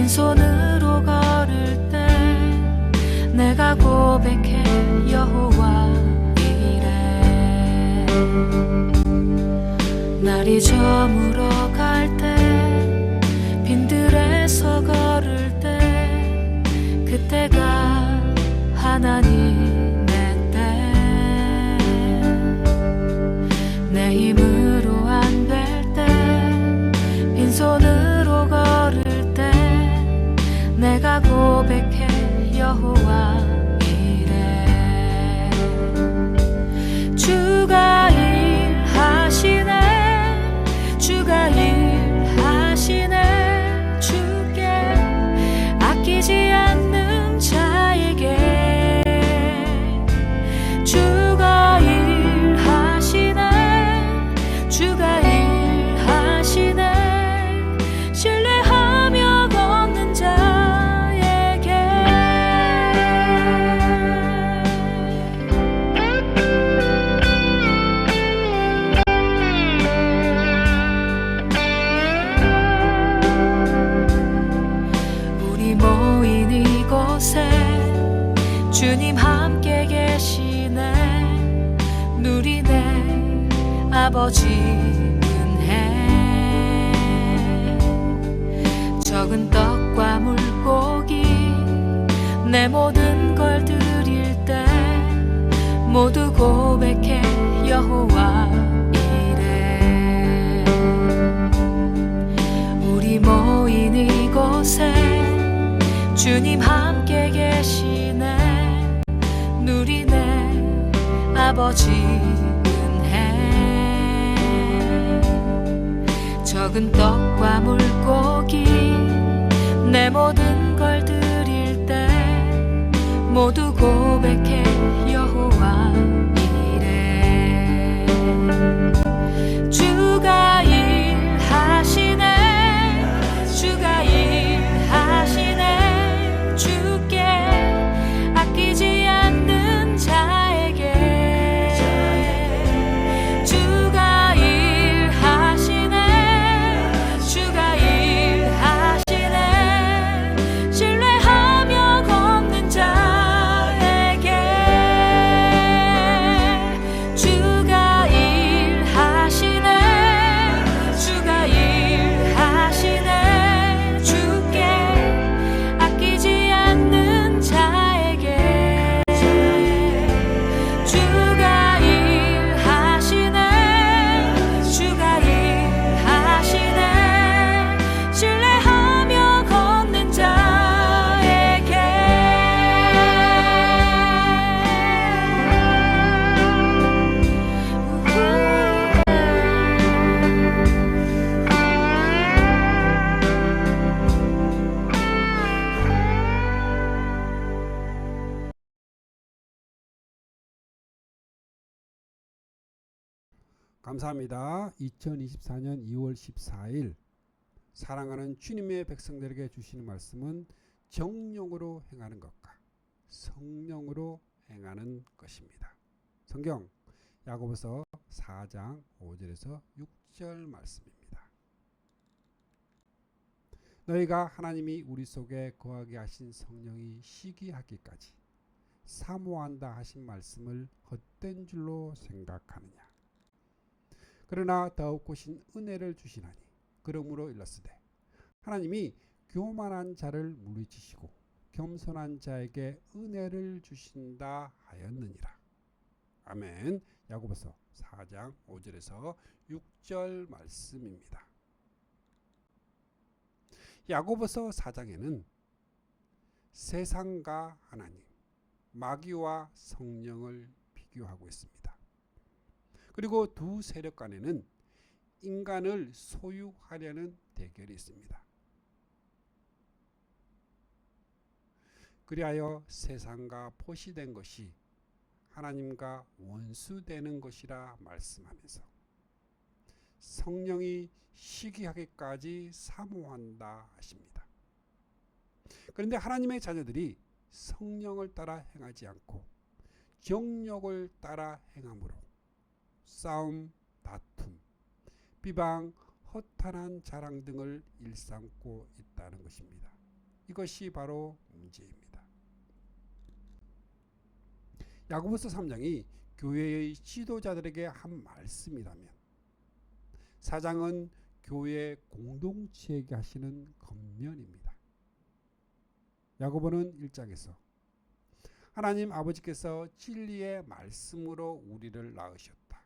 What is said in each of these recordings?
빈손으로 걸을 때 내가 고백해 여호와 이래. 날이 저물어 갈 때 빈들에서 걸을 때 그때가 하나님의 때. 내 힘으로 안 될 때 빈손으로 걸을 때 내가 고백해 여호와 이래. 주가 일하시네, 주가 일하시네. 주께 아끼지 않는 자에게 주가 일하시네, 주가 일하시네. 신뢰하며 걷는 자에게. 우리 모인 이곳에 주님 함께 계시네. 누리네 아버지 은혜. 적은 떡과 물고기 내 모든 걸 드릴 때 모두 고백해 여호와 이래. 우리 모인 이곳에 주님 함께 계시네. 누리네 아버지 은혜. 적은 떡과 물고기 내 모든 걸 드릴 때 모두 고백해 여호와 이래. 주가 일하시네, 주가 일하시네. 주께 아끼지 않는 자에게 주가 일하시네, 주가 일하시네. 신뢰하며 걷는 자에게 주가 일하시네, 주가 일하시네. 주께 아끼지 않는 자에게 주가 일하시네, 주가 일하시네. 신뢰하며 걷는 자에게. 감사합니다. 2024년 2월 14일 사랑하는 주님의 백성들에게 주시는 말씀은 정령으로 행하는 것과 성령으로 행하는 것입니다. 성경 야고보서 4장 5절에서 6절 말씀입니다. 너희가 하나님이 우리 속에 거하게 하신 성령이 시기하기까지 사모한다 하신 말씀을 헛된 줄로 생각하느냐. 그러나 더욱 크신 은혜를 주시나니 그러므로 일렀으되 하나님이 교만한 자를 물리치시고 겸손한 자에게 은혜를 주신다 하였느니라. 아멘. 야고보서 4장 5절에서 6절 말씀입니다. 야고보서 4장에는 세상과 하나님, 마귀와 성령을 비교하고 있습니다. 그리고 두 세력 간에는 인간을 소유하려는 대결이 있습니다. 그리하여 세상과 포시된 것이 하나님과 원수되는 것이라 말씀하면서 성령이 시기하기까지 사모한다 하십니다. 그런데 하나님의 자녀들이 성령을 따라 행하지 않고 정욕을 따라 행함으로 싸움, 다툼, 비방, 허탄한 자랑 등을 일삼고 있다는 것입니다. 이것이 바로 문제입니다. 야고보서 3장이 교회의 지도자들에게 한 말씀이라면 4장은 교회 공동체에게 하시는 권면입니다. 야고보는 1장에서 하나님 아버지께서 진리의 말씀으로 우리를 낳으셨다.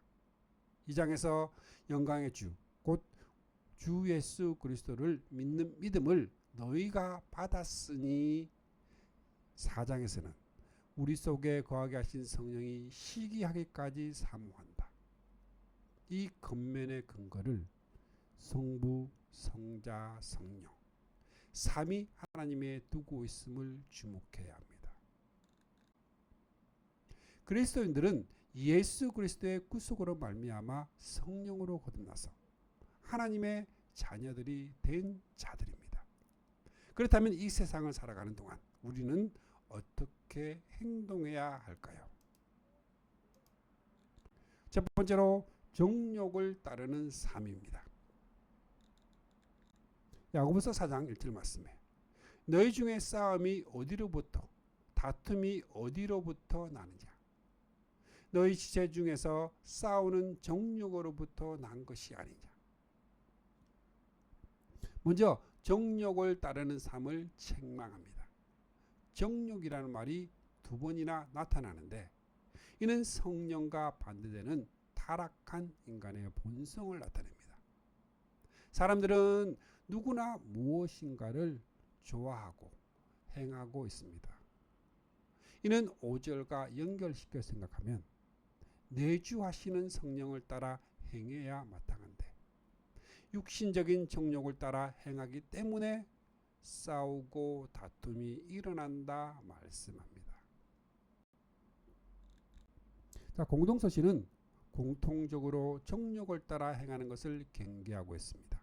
2장에서 영광의 주, 곧 주 예수 그리스도를 믿는 믿음을 너희가 받았으니 4장에서는 우리 속에 거하게 하신 성령이 시기하기까지 사모한다. 이 권면의 근거를 성부, 성자, 성령 삼위 하나님에 두고 있음을 주목해야 합니다. 그리스도인들은 예수 그리스도의 구속으로 말미암아 성령으로 거듭나서 하나님의 자녀들이 된 자들입니다. 그렇다면 이 세상을 살아가는 동안 우리는 어떻게 행동해야 할까요? 첫 번째로 정욕을 따르는 삶입니다. 야고보서 4장 1절 말씀에 너희 중에 싸움이 어디로부터 다툼이 어디로부터 나느냐 너희 지체 중에서 싸우는 정욕으로부터 난 것이 아니냐. 먼저 정욕을 따르는 삶을 책망합니다. 정욕이라는 말이 두 번이나 나타나는데 이는 성령과 반대되는 타락한 인간의 본성을 나타냅니다. 사람들은 누구나 무엇인가를 좋아하고 행하고 있습니다. 이는 5절과 연결시켜 생각하면 내주하시는 성령을 따라 행해야 마땅한데 육신적인 정욕을 따라 행하기 때문에 싸우고 다툼이 일어난다 말씀합니다. 자, 공동서신은 공통적으로 정욕을 따라 행하는 것을 경계하고 있습니다.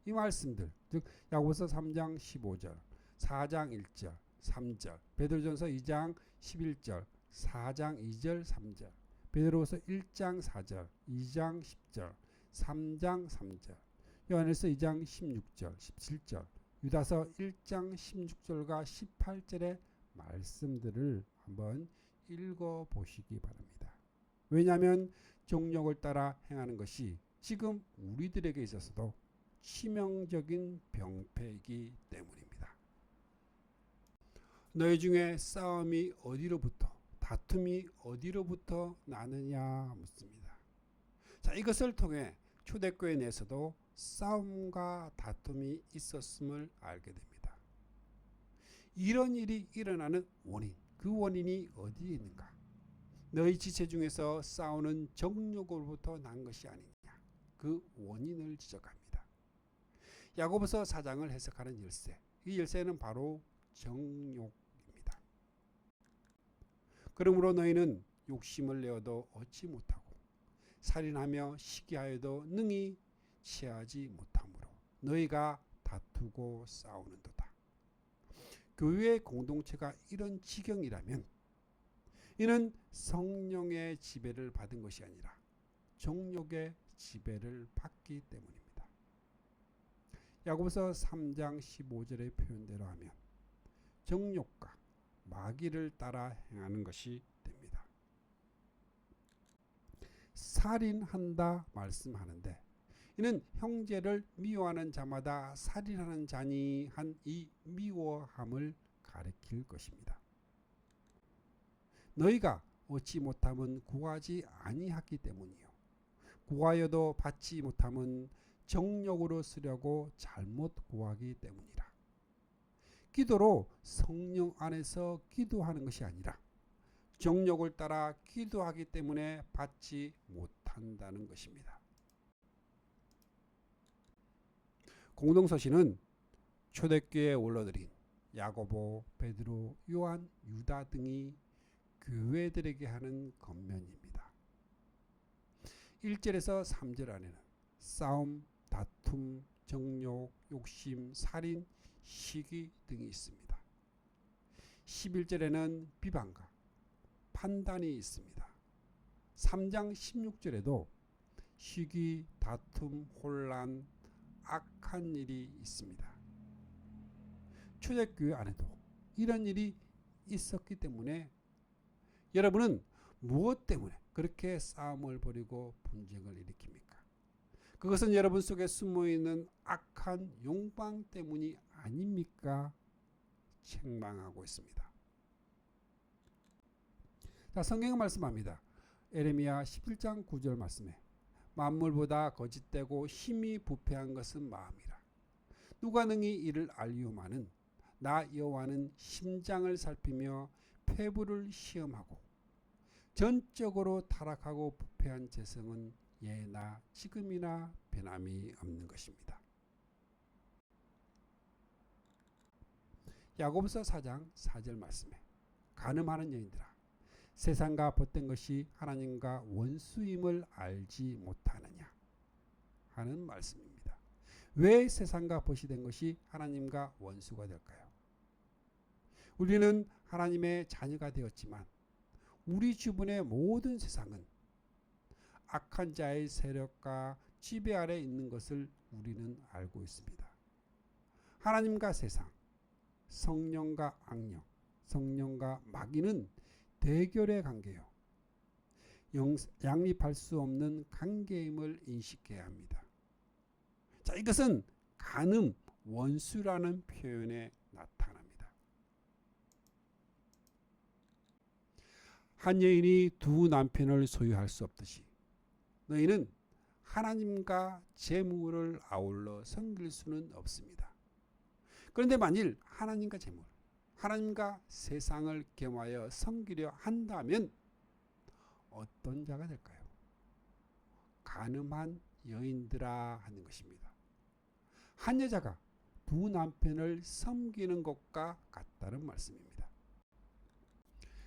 이 말씀들, 즉 야고보서 3장 15절, 4장 1절, 3절, 베드로전서 2장 11절, 4장 2절, 3절, 베드로서 1장 4절, 2장 10절, 3장 3절, 요한일서 2장 16절, 17절, 유다서 1장 16절과 18절의 말씀들을 한번 읽어보시기 바랍니다. 왜냐하면 정욕을 따라 행하는 것이 지금 우리들에게 있어서도 치명적인 병폐이기 때문입니다. 너희 중에 싸움이 어디로부터 다툼이 어디로부터 나느냐 묻습니다. 자, 이것을 통해 초대교회 내에서도 싸움과 다툼이 있었음을 알게 됩니다. 이런 일이 일어나는 원인, 그 원인이 어디에 있는가? 너희 지체 중에서 싸우는 정욕으로부터 난 것이 아니냐. 그 원인을 지적합니다. 야고보서 4장을 해석하는 열쇠, 이 열쇠는 바로 정욕입니다. 그러므로 너희는 욕심을 내어도 얻지 못하고 살인하며 시기하여도 능히 취하지 못하므로 너희가 다투고 싸우는도다. 교회의 공동체가 이런 지경이라면 이는 성령의 지배를 받은 것이 아니라 정욕의 지배를 받기 때문입니다. 야고보서 3장 15절의 표현대로 하면 정욕과 마귀를 따라 행하는 것이 됩니다. 살인한다 말씀하는데 이는 형제를 미워하는 자마다 살인하는 자니 한 이 미워함을 가리킬 것입니다. 너희가 얻지 못함은 구하지 아니하기 때문이요 구하여도 받지 못함은 정욕으로 쓰려고 잘못 구하기 때문이라. 기도로 성령 안에서 기도하는 것이 아니라 정욕을 따라 기도하기 때문에 받지 못한다는 것입니다. 공동서신은 초대교회에 올려드린 야고보, 베드로, 요한, 유다 등이 교회들에게 하는 권면입니다. 1절에서 3절 안에는 싸움, 다툼, 정욕, 욕심, 살인, 시기 등이 있습니다. 11절에는 비방과 판단이 있습니다. 3장 16절에도 시기, 다툼, 혼란, 악한 일이 있습니다. 초대교회 안에도 이런 일이 있었기 때문에 여러분은 무엇 때문에 그렇게 싸움을 벌이고 분쟁을 일으킵니까? 그것은 여러분 속에 숨어있는 악한 욕망 때문이 아닙니까? 책망하고 있습니다. 자, 성경은 말씀합니다. 에레미야 11장 9절 말씀에 만물보다 거짓되고 힘이 부패한 것은 마음이라. 누가 능히 이를 알리오마는 나 여호와는 심장을 살피며 폐부를 시험하고 전적으로 타락하고 부패한 재성은 예나 지금이나 변함이 없는 것입니다. 야고보서 4장 4절 말씀에 간음하는 여인들아 세상과 벗된 것이 하나님과 원수임을 알지 못하느냐 하는 말씀입니다. 왜 세상과 벗이 된 것이 하나님과 원수가 될까요? 우리는 하나님의 자녀가 되었지만 우리 주변의 모든 세상은 악한 자의 세력과 지배 아래 있는 것을 우리는 알고 있습니다. 하나님과 세상, 성령과 악령, 성령과 마귀는 대결의 관계요. 양립할 수 없는 관계임을 인식해야 합니다. 자, 이것은 간음, 원수라는 표현에 나타납니다. 한 여인이 두 남편을 소유할 수 없듯이 너희는 하나님과 재물을 아울러 섬길 수는 없습니다. 그런데 만일 하나님과 재물, 하나님과 세상을 겸하여 섬기려 한다면 어떤 자가 될까요? 간음한 여인들아 하는 것입니다. 한 여자가 두 남편을 섬기는 것과 같다는 말씀입니다.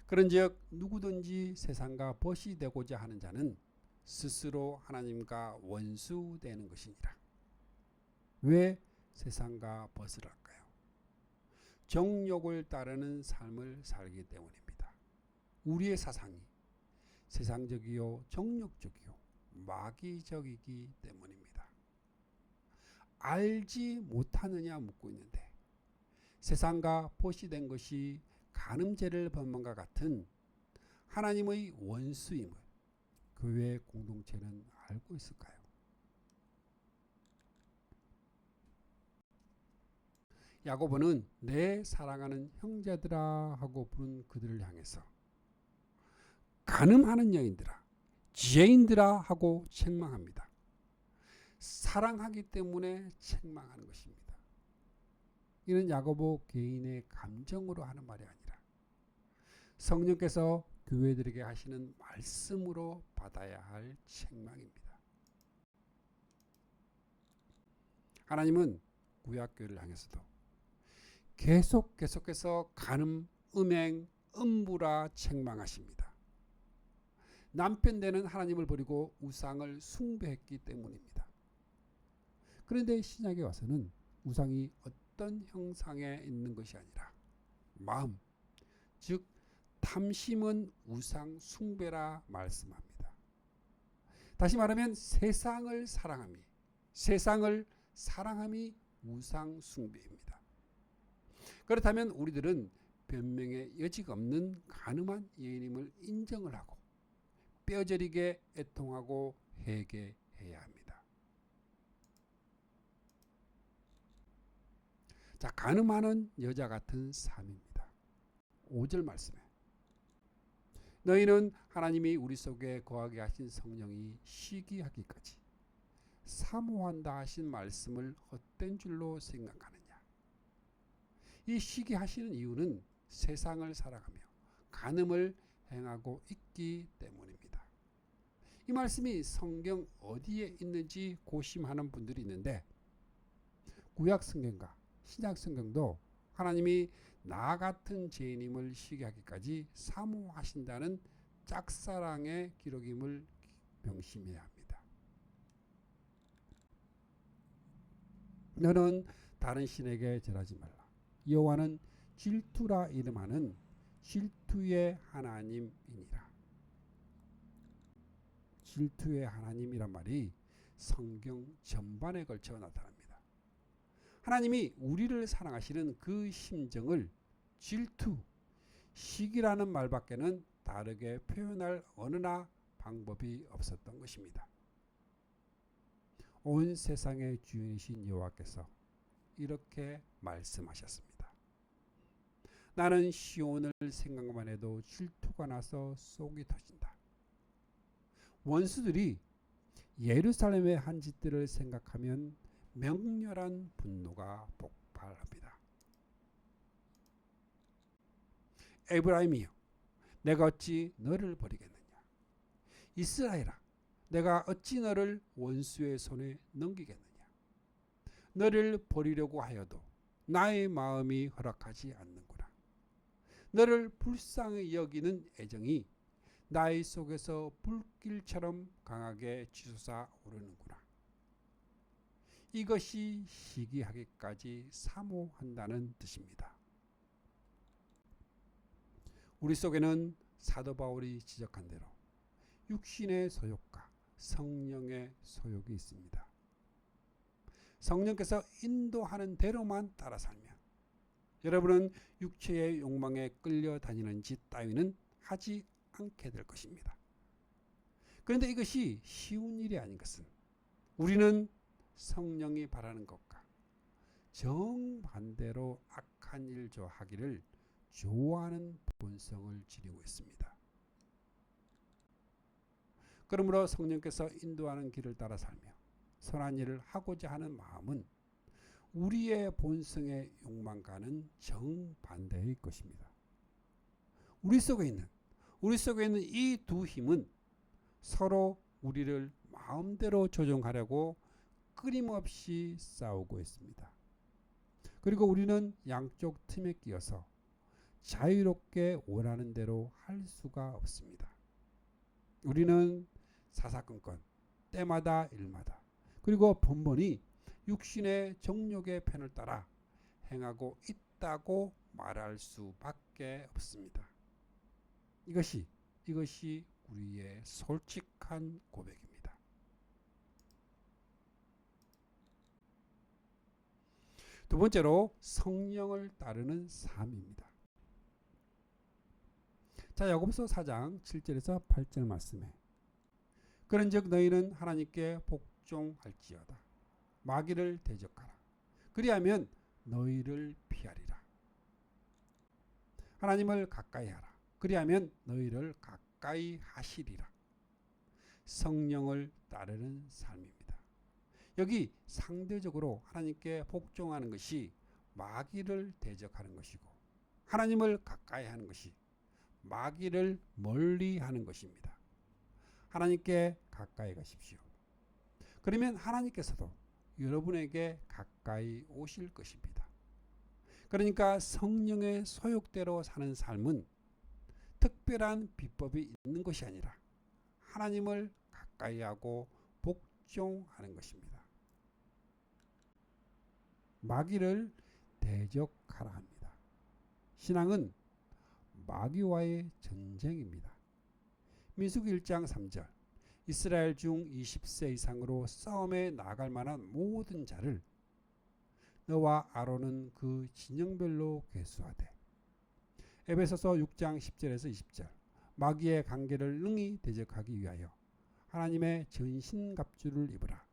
그런즉 누구든지 세상과 벗이 되고자 하는 자는 스스로 하나님과 원수되는 것이니라. 왜 세상과 벗을 할까요? 정욕을 따르는 삶을 살기 때문입니다. 우리의 사상이 세상적이요 정욕적이요 마귀적이기 때문입니다. 알지 못하느냐 묻고 있는데 세상과 벗이 된 것이 간음죄를 범한과 같은 하나님의 원수임을 교회 공동체는 알고 있을까요? 야고보는 내 사랑하는 형제들아 하고 부른 그들을 향해서 간음하는 여인들아, 죄인들아 하고 책망합니다. 사랑하기 때문에 책망하는 것입니다. 이는 야고보 개인의 감정으로 하는 말이 아니라 성령께서 교회들에게 하시는 말씀으로 받아야 할 책망입니다. 하나님은 구약교회를 향해서도 계속해서 간음, 음행, 음부라 책망하십니다. 남편 되는 하나님을 버리고 우상을 숭배했기 때문입니다. 그런데 신약에 와서는 우상이 어떤 형상에 있는 것이 아니라 마음, 즉 탐심은 우상 숭배라 말씀합니다. 다시 말하면 세상을 사랑함이 우상 숭배입니다. 그렇다면 우리들은 변명의 여지가 없는 간음한 여인임을 인정을 하고 뼈저리게 애통하고 회개해야 합니다. 자, 간음하는 여자 같은 삶입니다. 5절 말씀에 너희는 하나님이 우리 속에 거하게 하신 성령이 시기하기까지 사모한다 하신 말씀을 헛된 줄로 생각하느냐. 이 시기하시는 이유는 세상을 사랑하며 간음을 행하고 있기 때문입니다. 이 말씀이 성경 어디에 있는지 고심하는 분들이 있는데 구약 성경과 신약 성경도 하나님이 나 같은 죄인임을 시기하기까지 사모하신다는 짝사랑의 기록임을 명심해야 합니다. 너는 다른 신에게 절하지 말라. 여호와는 질투라 이름하는 질투의 하나님이니라. 질투의 하나님이란 말이 성경 전반에 걸쳐 나타납니다. 하나님이 우리를 사랑하시는 그 심정을 질투, 시기라는 말밖에는 다르게 표현할 어느나 방법이 없었던 것입니다. 온 세상의 주인이신 여호와께서 이렇게 말씀하셨습니다. 나는 시온을 생각만 해도 질투가 나서 속이 터진다. 원수들이 예루살렘의 한 짓들을 생각하면 맹렬한 분노가 폭발합니다. 에브라임이여, 내가 어찌 너를 버리겠느냐. 이스라엘아, 내가 어찌 너를 원수의 손에 넘기겠느냐. 너를 버리려고 하여도 나의 마음이 허락하지 않는구나. 너를 불쌍히 여기는 애정이 나의 속에서 불길처럼 강하게 치솟아 오르는구나. 이것이 시기하기까지 사모한다는 뜻입니다. 우리 속에는 사도 바울이 지적한 대로 육신의 소욕과 성령의 소욕이 있습니다. 성령께서 인도하는 대로만 따라 살면 여러분은 육체의 욕망에 끌려다니는 짓 따위는 하지 않게 될 것입니다. 그런데 이것이 쉬운 일이 아닌 것은 우리는 성령이 바라는 것과 정반대로 악한 일 하기를 좋아하는 본성을 지니고 있습니다. 그러므로 성령께서 인도하는 길을 따라 살며 선한 일을 하고자 하는 마음은 우리의 본성의 욕망과는 정반대의 것입니다. 우리 속에 있는 이 두 힘은 서로 우리를 마음대로 조종하려고 끊임없이 싸우고 있습니다. 그리고 우리는 양쪽 틈에 끼어서 자유롭게 원하는 대로 할 수가 없습니다. 우리는 사사건건 때마다 일마다 그리고 번번이 육신의 정욕의 편을 따라 행하고 있다고 말할 수밖에 없습니다. 이것이 우리의 솔직한 고백입니다. 두 번째로 성령을 따르는 삶입니다. 자, 야고보서 4장 7절에서 8절 말씀에 그런즉 너희는 하나님께 복종할지어다. 마귀를 대적하라. 그리하면 너희를 피하리라. 하나님을 가까이 하라. 그리하면 너희를 가까이 하시리라. 성령을 따르는 삶입니다. 여기 상대적으로 하나님께 복종하는 것이 마귀를 대적하는 것이고 하나님을 가까이 하는 것이 마귀를 멀리 하는 것입니다. 하나님께 가까이 가십시오. 그러면 하나님께서도 여러분에게 가까이 오실 것입니다. 그러니까 성령의 소욕대로 사는 삶은 특별한 비법이 있는 것이 아니라 하나님을 가까이 하고 복종하는 것입니다. 마귀를 대적하라 합니다. 신앙은 마귀와의 전쟁입니다. 민수기 1장 3절 이스라엘 중 20세 이상으로 싸움에 나갈 만한 모든 자를 너와 아론은 그 진영별로 계수하되 에베소서 6장 10절에서 20절 마귀의 관계를 능히 대적하기 위하여 하나님의 전신갑주를 입으라.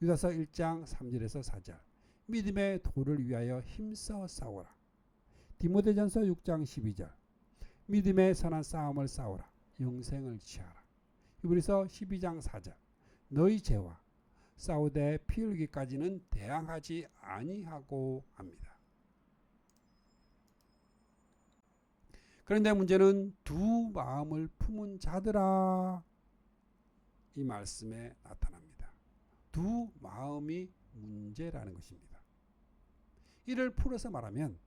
유다서 1장 3절에서 4절 믿음의 도를 위하여 힘써 싸우라. 디모데전서 6장 12절 믿음의 선한 싸움을 싸우라. 영생을 취하라. 히브리서 12장 4절 너희 죄와 싸우되 피 흘기까지는 대항하지 아니하고 합니다. 그런데 문제는 두 마음을 품은 자들아 이 말씀에 나타납니다. 두 마음이 문제라는 것입니다. 이를 풀어서 말하면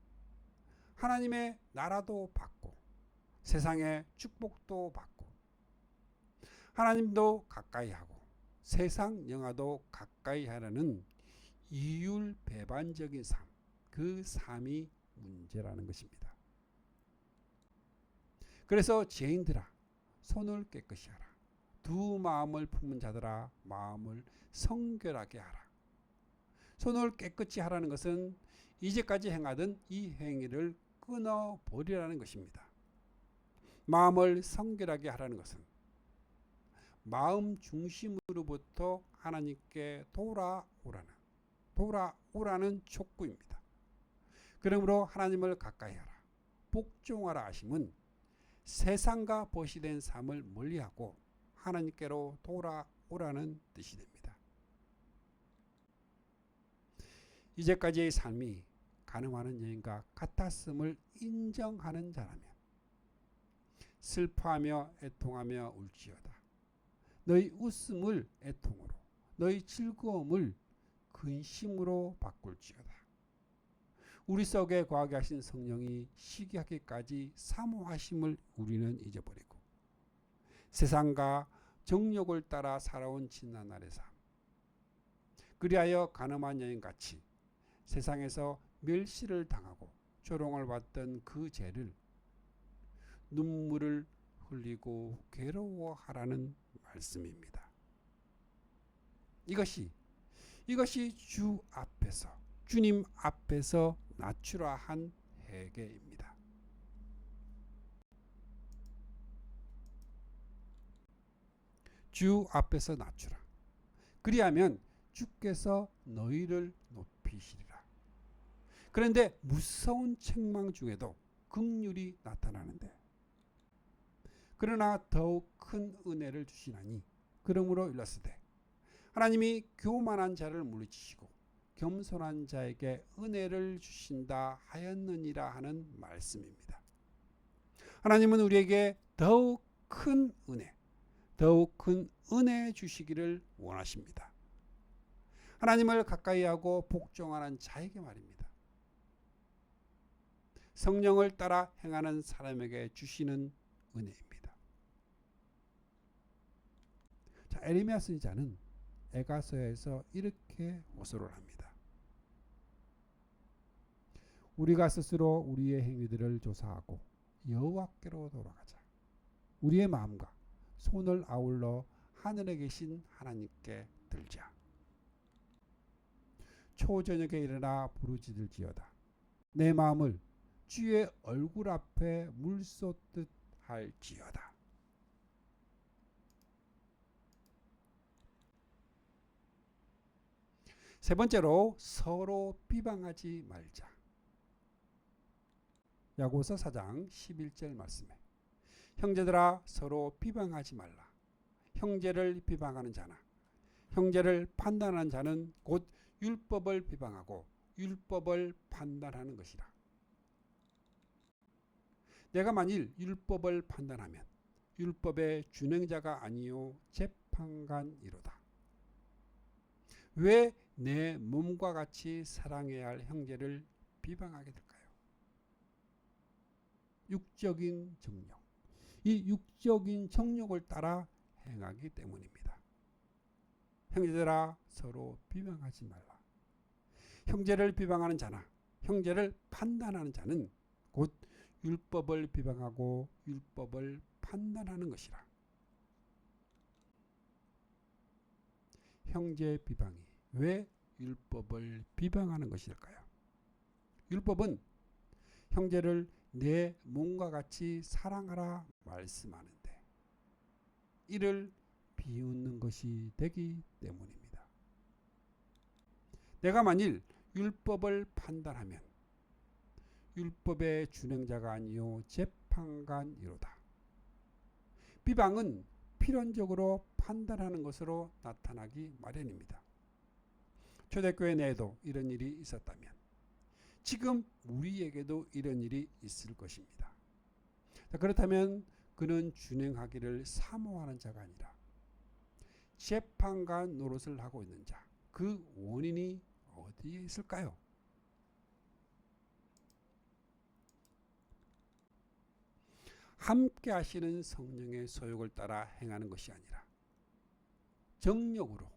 하나님의 나라도 받고 세상의 축복도 받고 하나님도 가까이 하고 세상 영화도 가까이 하려는 이율배반적인 삶, 그 삶이 문제라는 것입니다. 그래서 죄인들아 손을 깨끗이 하라. 두 마음을 품은 자들아 마음을 성결하게 하라. 손을 깨끗이 하라는 것은 이제까지 행하던 이 행위를 끊어버리라는 것입니다. 마음을 성결하게 하라는 것은 마음 중심으로부터 하나님께 돌아오라는 촉구입니다. 그러므로 하나님을 가까이 하라, 복종하라 하심은 세상과 벗이된 삶을 멀리하고 하나님께로 돌아오라는 뜻이 됩니다. 이제까지의 삶이 가늠하는 여인과 같았음을 인정하는 자라면 슬퍼하며 애통하며 울지어다. 너희 웃음을 애통으로, 너희 즐거움을 근심으로 바꿀지어다. 우리 속에 거하게 하신 성령이 시기하기까지 사모하심을 우리는 잊어버리고 세상과 정욕을 따라 살아온 지난날의 삶, 그리하여 가늠한 여인같이 세상에서 멸시를 당하고 조롱을 받던 그 죄를 눈물을 흘리고 괴로워하라는 말씀입니다. 이것이 주 앞에서, 주님 앞에서 낮추라 한 회개입니다. 주 앞에서 낮추라. 그리하면 주께서 너희를 높이시리라. 그런데 무서운 책망 중에도 긍휼이 나타나는데, 그러나 더욱 큰 은혜를 주시나니 그러므로 일렀으되 하나님이 교만한 자를 물리치시고 겸손한 자에게 은혜를 주신다 하였느니라 하는 말씀입니다. 하나님은 우리에게 더욱 큰 은혜 주시기를 원하십니다. 하나님을 가까이하고 복종하는 자에게 말입니다. 성령을 따라 행하는 사람에게 주시는 은혜입니다. 자, 에레미야 선지자는 에가서에서 이렇게 호소를 합니다. 우리가 스스로 우리의 행위들을 조사하고 여호와께로 돌아가자. 우리의 마음과 손을 아울러 하늘에 계신 하나님께 들자. 초저녁에 일어나 부르짖을지어다. 내 마음을 주의 얼굴 앞에 물쏟듯 할지어다. 세 번째로 서로 비방하지 말자. 야고보서 4장 11절 말씀에 형제들아 서로 비방하지 말라. 형제를 비방하는 자나 형제를 판단하는 자는 곧 율법을 비방하고 율법을 판단하는 것이라. 내가 만일 율법을 판단하면 율법의 준행자가 아니요 재판관이로다. 왜 내 몸과 같이 사랑해야 할 형제를 비방하게 될까요? 육적인 정욕, 이 육적인 정욕을 따라 행하기 때문입니다. 형제들아 서로 비방하지 말라. 형제를 비방하는 자나 형제를 판단하는 자는 곧 율법을 비방하고 율법을 판단하는 것이라. 형제 비방이 왜 율법을 비방하는 것일까요? 율법은 형제를 내 몸과 같이 사랑하라 말씀하는데 이를 비웃는 것이 되기 때문입니다. 내가 만일 율법을 판단하면 율법의 준행자가 아니요 재판관이로다. 비방은 필연적으로 판단하는 것으로 나타나기 마련입니다. 초대교회 내에도 이런 일이 있었다면 지금 우리에게도 이런 일이 있을 것입니다. 그렇다면 그는 준행하기를 사모하는 자가 아니라 재판관 노릇을 하고 있는 자, 그 원인이 어디에 있을까요? 함께 하시는 성령의 소욕을 따라 행하는 것이 아니라 정욕으로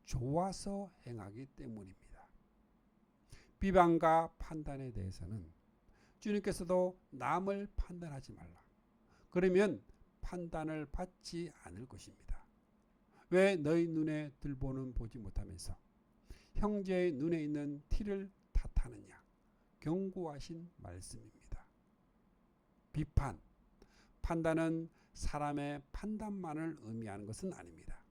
좋아서 행하기 때문입니다. 비방과 판단에 대해서는 주님께서도 남을 판단하지 말라. 그러면 판단을 받지 않을 것입니다. 왜 너희 눈에 들보는 보지 못하면서 형제의 눈에 있는 티를 탓하느냐 경고하신 말씀입니다. 비판, 판단은 사람의 판단만을 의미하는 것은 아닙니다.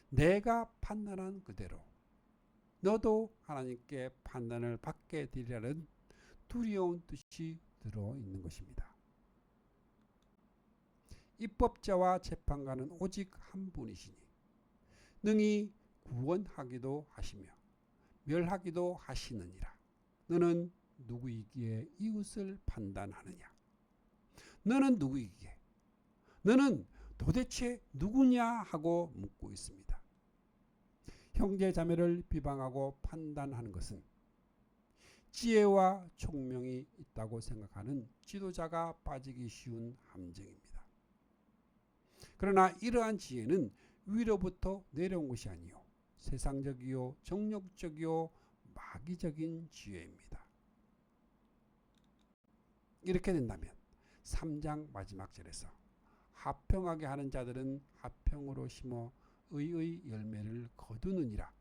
내가 판단한 그대로 너도 하나님께 판단을 받게 되리라는 두려운 뜻이 들어있는 것입니다. 입법자와 재판관은 오직 한 분이시니 능히 구원하기도 하시며 멸하기도 하시느니라. 너는 누구이기에 이웃을 판단하느냐? 너는 누구이기에? 너는 도대체 누구냐? 하고 묻고 있습니다. 형제 자매를 비방하고 판단하는 것은 지혜와 총명이 있다고 생각하는 지도자가 빠지기 쉬운 함정입니다. 그러나 이러한 지혜는 위로부터 내려온 것이 아니요 세상적이요 정욕적이요 마귀적인 지혜입니다. 이렇게 된다면 3장 마지막 절에서 합평하게 하는 자들은 합평으로 심어 의의 열매를 거두느니라.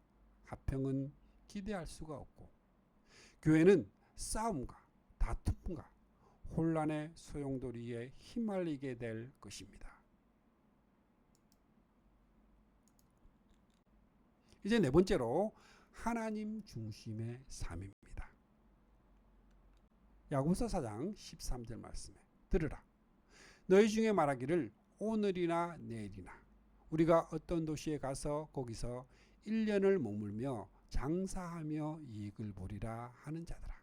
합평은 기대할 수가 없고 교회는 싸움과 다툼과 혼란의 소용돌이에 휘말리게 될 것입니다. 이제 네 번째로 하나님 중심의 삶입니다. 야고보서 4장 13절 말씀에 들으라. 너희 중에 말하기를 오늘이나 내일이나 우리가 어떤 도시에 가서 거기서 1년을 머물며 장사하며 이익을 보리라 하는 자들아.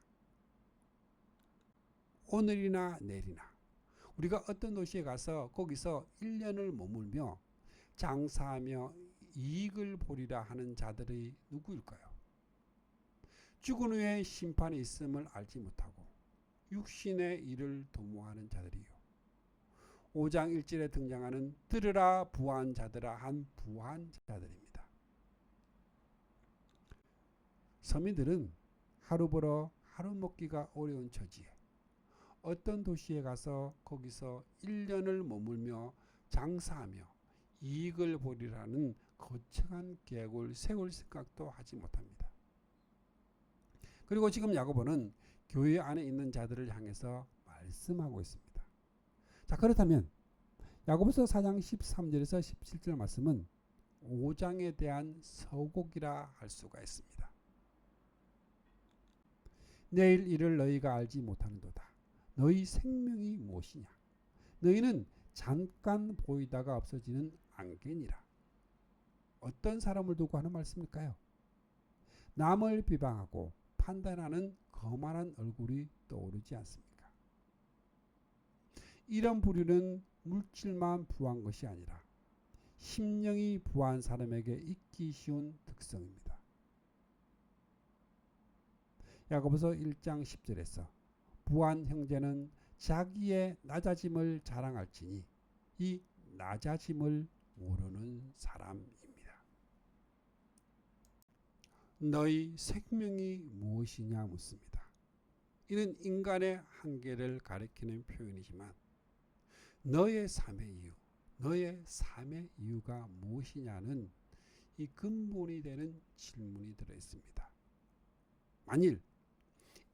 오늘이나 내일이나 우리가 어떤 도시에 가서 거기서 1년을 머물며 장사하며 이익을 보리라 하는 자들이 누구일까요? 죽은 후에 심판이 있음을 알지 못하고 육신의 일을 도모하는 자들이요. 5장 1절에 등장하는 들으라 부한자들아 한 부한자들입니다. 서민들은 하루 벌어 하루 먹기가 어려운 처지에 어떤 도시에 가서 거기서 1년을 머물며 장사하며 이익을 보리라는 거창한 계획을 세울 생각도 하지 못합니다. 그리고 지금 야고보는 교회 안에 있는 자들을 향해서 말씀하고 있습니다. 자, 그렇다면 야고보서 4장 13절에서 17절 말씀은 5장에 대한 서곡이라 할 수가 있습니다. 내일 일을 너희가 알지 못하는도다. 너희 생명이 무엇이냐? 너희는 잠깐 보이다가 없어지는 안개니라. 어떤 사람을 두고 하는 말씀일까요? 남을 비방하고 판단하는 거만한 얼굴이 떠오르지 않습니까? 이런 부류는 물질만 부한 것이 아니라 심령이 부한 사람에게 있기 쉬운 특성입니다. 야고보서 1장 10절에서 부한 형제는 자기의 낮아짐을 자랑할지니 이 낮아짐을 모르는 사람입니다. 너희 생명이 무엇이냐 묻습니다. 이는 인간의 한계를 가리키는 표현이지만 너의 삶의 이유, 너의 삶의 이유가 무엇이냐는 이 근본이 되는 질문이 들어있습니다. 만일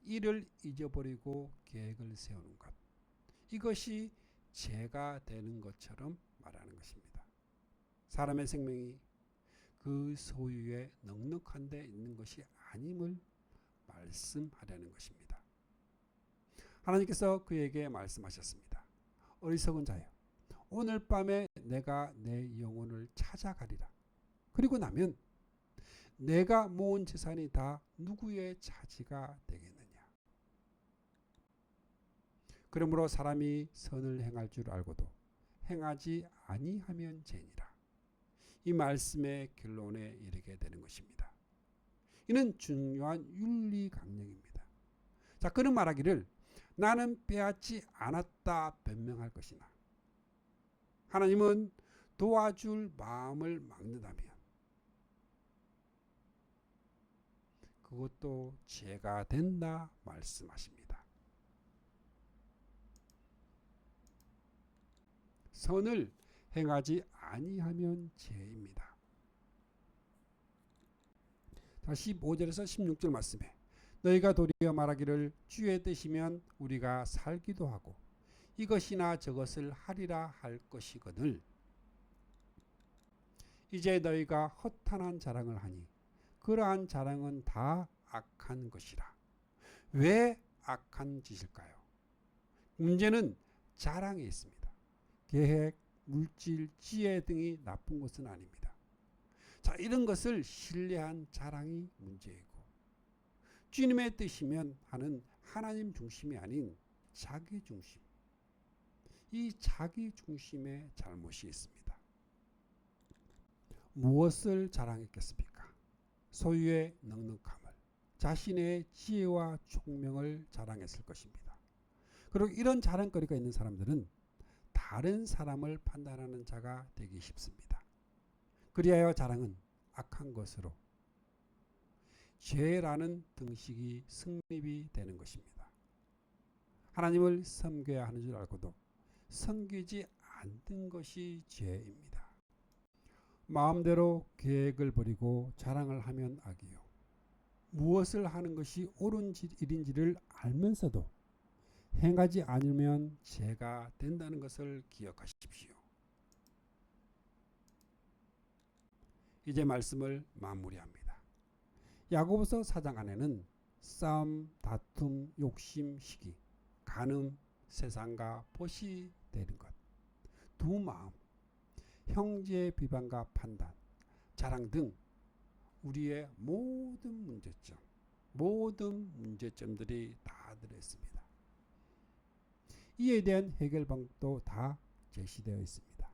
이를 잊어버리고 계획을 세우는 것, 이것이 죄가 되는 것처럼 말하는 것입니다. 사람의 생명이 그 소유에 넉넉한 데 있는 것이 아님을 말씀하려는 것입니다. 하나님께서 그에게 말씀하셨습니다. 어리석은 자여, 오늘 밤에 내가 내 영혼을 찾아가리라. 그리고 나면 내가 모은 재산이 다 누구의 차지가 되겠느냐. 그러므로 사람이 선을 행할 줄 알고도 행하지 아니하면 죄니라. 이 말씀의 결론에 이르게 되는 것입니다. 이는 중요한 윤리 강령입니다. 자, 그는 말하기를 나는 빼앗지 않았다 변명할 것이나 하나님은 도와줄 마음을 막는다면 그것도 죄가 된다 말씀하십니다. 선을 행하지 아니하면 죄입니다. 자, 15절에서 16절 말씀에 너희가 도리어 말하기를 주의 뜻이면 우리가 살기도 하고 이것이나 저것을 하리라 할 것이거늘 이제 너희가 허탄한 자랑을 하니 그러한 자랑은 다 악한 것이라. 왜 악한 짓일까요? 문제는 자랑에 있습니다. 계획, 물질, 지혜 등이 나쁜 것은 아닙니다. 자, 이런 것을 신뢰한 자랑이 문제이고 주님의 뜻이면 하는 하나님 중심이 아닌 자기 중심, 이 자기 중심의 잘못이 있습니다. 무엇을 자랑했겠습니까? 소유의 넉넉함을, 자신의 지혜와 총명을 자랑했을 것입니다. 그리고 이런 자랑거리가 있는 사람들은 다른 사람을 판단하는 자가 되기 쉽습니다. 그리하여 자랑은 악한 것으로 죄라는 등식이 성립이 되는 것입니다. 하나님을 섬겨야 하는 줄 알고도 섬기지 않는 것이 죄입니다. 마음대로 계획을 버리고 자랑을 하면 악이요. 무엇을 하는 것이 옳은 일인지를 알면서도 행하지 않으면 죄가 된다는 것을 기억하십시오. 이제 말씀을 마무리합니다. 야고보서 4장 안에는 싸움, 다툼, 욕심, 시기, 간음, 세상과 벗이 되는 것, 두 마음, 형제의 비방과 판단, 자랑 등 우리의 모든 문제점들이 다 들어있습니다. 이에 대한 해결 방법도 다 제시되어 있습니다.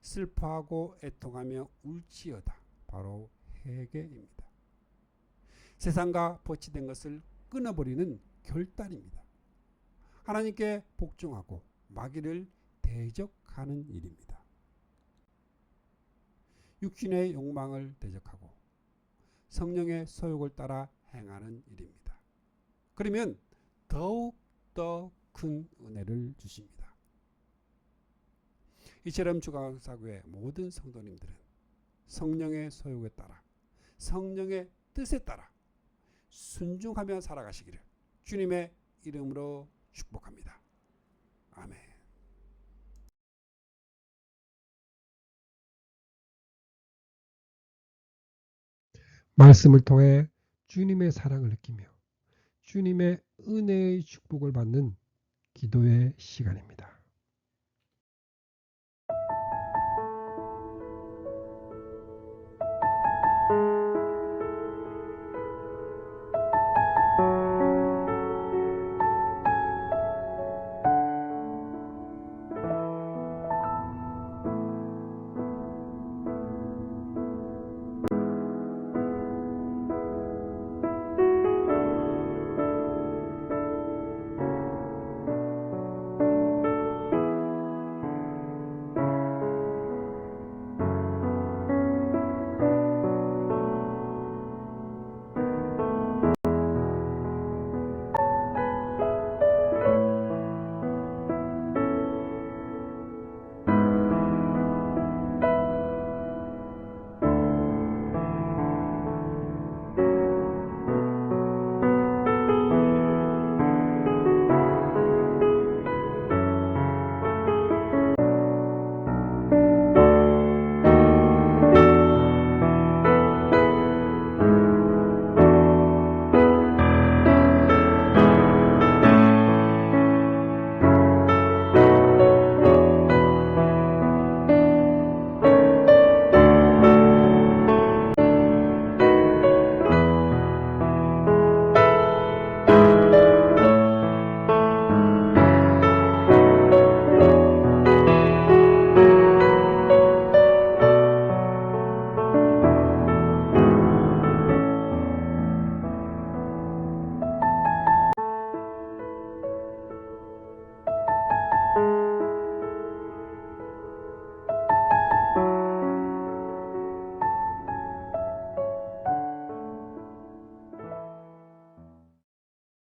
슬퍼하고 애통하며 울지어다. 바로 회개입니다. 세상과 벗이된 것을 끊어버리는 결단입니다. 하나님께 복종하고 마귀를 대적하는 일입니다. 육신의 욕망을 대적하고 성령의 소욕을 따라 행하는 일입니다. 그러면 더욱 더 큰 은혜를 주십니다. 이처럼 주강사교의 모든 성도님들은 성령의 소욕에 따라 성령의 뜻에 따라 순종하며 살아가시기를 주님의 이름으로 축복합니다. 아멘. 말씀을 통해 주님의 사랑을 느끼며 주님의 은혜의 축복을 받는 기도의 시간입니다.